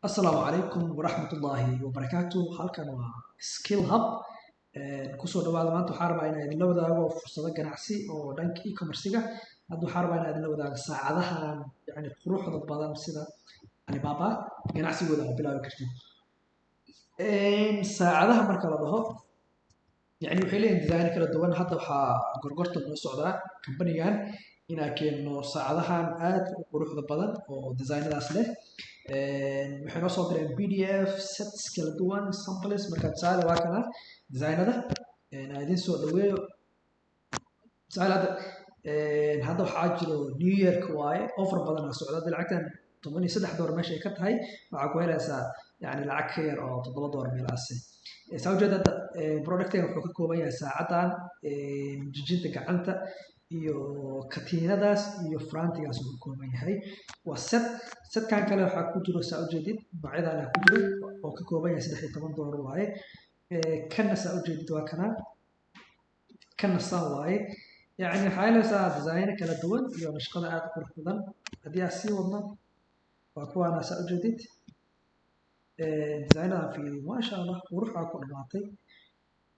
Asalaamu calaykum waraxmatullaahi wabarakaatuh. Halkan waa Skill Hub. Kusoo dhawaada maanta waxaan rabaa inaan idinla wadaago fursado ganacsi oo dhanka e-commerce-ga. Hadda waxaan rabaa inaan idinla wadaago saacadahan quruxda badan sida Alibaba ganacsigooda aad bilaabi kartid. Saacadaha marka la dhaho waxay leeyihiin design kala duwan. Hadda waxaa gorgortan noo socdaa company-gan inaan keeno saacadahan aad u quruxda badan oo designadaas leh. waxay noo soo direen PDF sets kala duwan samples marka tusaale waa kana designada aan idin soo dhaweeyo tusaale hadda waxaa jiro New Year waaye offer badan oo socda lacagtan $13 meesha ay ka tahay waxaa ku helaysaa lacag ka yar oo $7 meelahaas saa ujeeda hadda productkan wuxuu ka kooban yahay saacadan jijinta gacanta iyo katiinadaas iyo frantigaas uu ka kooban yahay waa setkan kale waxaa ku jiro saa ujeedid noocyadana ku jiro oo ka kooban yahay $13 waaye kana saa ujeedid waa kana saa waaye waxaa helaysaa design kala duwan iyo nashqada aad u qurux badan haddii aad sii wadno waa kuwaana saa ujeedid designadan fiiri maasha allah qurux aa ku dhamaatay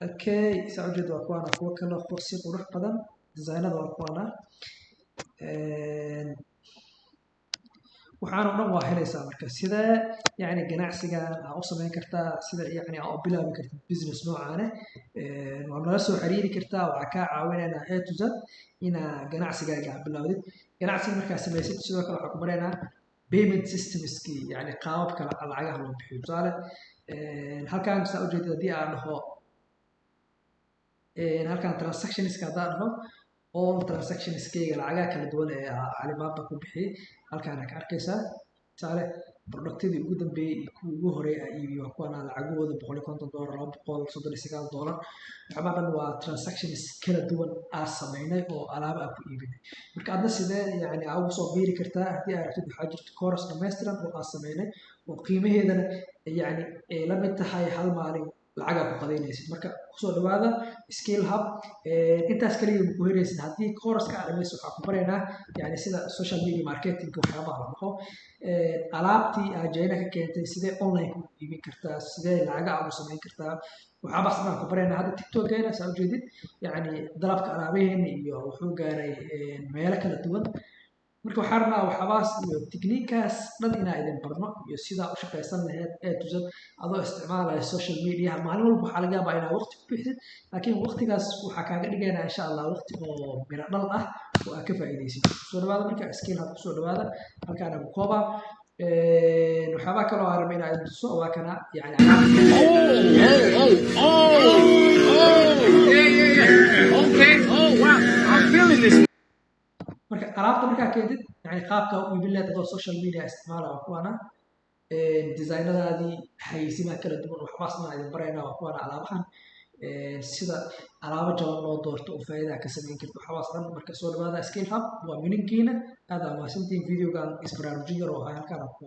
okay saa ujeedid waa kuwaana kuwa kale si qurux badan designada waa kuwaana waxaan oo dhan waa helaysaa marka sida ganacsigan aa u samayn kartaa sida aa u bilaabi kartid business noocaane waa nala soo xiriiri kartaa waxaa kaa caawinaynaa A to Z inaa ganacsigaaga aa bilaawdid ganacsiga markaa samaysid sidoo kale waxaa ku baraynaa payment systemski qaababka lacagaha loo bixiyo tusaale halkan saa ujeedid haddii aan dhaho halkan transactionska haddaan dhaho all transactionskayga lacagaha kala duwan ee Alibaba ku bixiyay halkaan ka arkaysaa tusaale productadii ugu dambeeyay iyo kuwii ugu horeeyay aa iibiyo waa kuwana lacagahooda $150 $239 waxba dhan waa transactions kala duwan aa samaynay oo alaaba aa ku iibinay marka adna sidee aa ugu soo biiri kartaa haddii aad rabtid waxaa jirto course dhammaystiran oo aa samaynay oo qiimaheedana ay la mid tahay hal maalin lacag aad ku qadaynaysid marka kusoo dhawaada Skill Hub intaas kaliya ma ku helaysid haddii course-ka aad dhamayso waxaa ku baraynaa sida social media marketing waxyaabaha la dhaho alaabtii aad China ka keentay sidee online ku iibin kartaa sidee lacag aad u samayn kartaa waxyaabahaas baan ku baraynaa hadda TikTok-geena saa ujeedid dalabka alaabaheena iyo wuxuu gaaray meelo kala duwan marka waxaan rabnaa waxyaabahaas iyo technique-kaas dhan inaan idin barno iyo sidaa u shaqaysan lahayd A to Z adoo isticmaalaya social media maalin walba waxaa laga yaabaa inaad waqti ku bixisid laakiin waqtigaas waxaa kaaga dhigaynaa insha allah waqti oo miro dhal ah oo aad ka faa'iidaysid kusoo dhawaada marka Skill Hub kusoo dhawaada halkaana ku koobaa waxyaabaha kaloo aan rabay inaan idin tuso waa kana marka alaabta markaa keentid qaabka u iibin lahayd adoo social media isticmaala waa kuwana designadaadii xayeysiimaha kala duwan waxbaas maa idin baraynaa waa kuwana alaabahan sida alaabo jaban loo doorto oo faa'iidaa ka samayn karto waxbaas dhan marka soo dhawaada Skill Hub waa mininkiina aad aa mahadsantihiin videogan isbaraarujin yar oo halkaan ku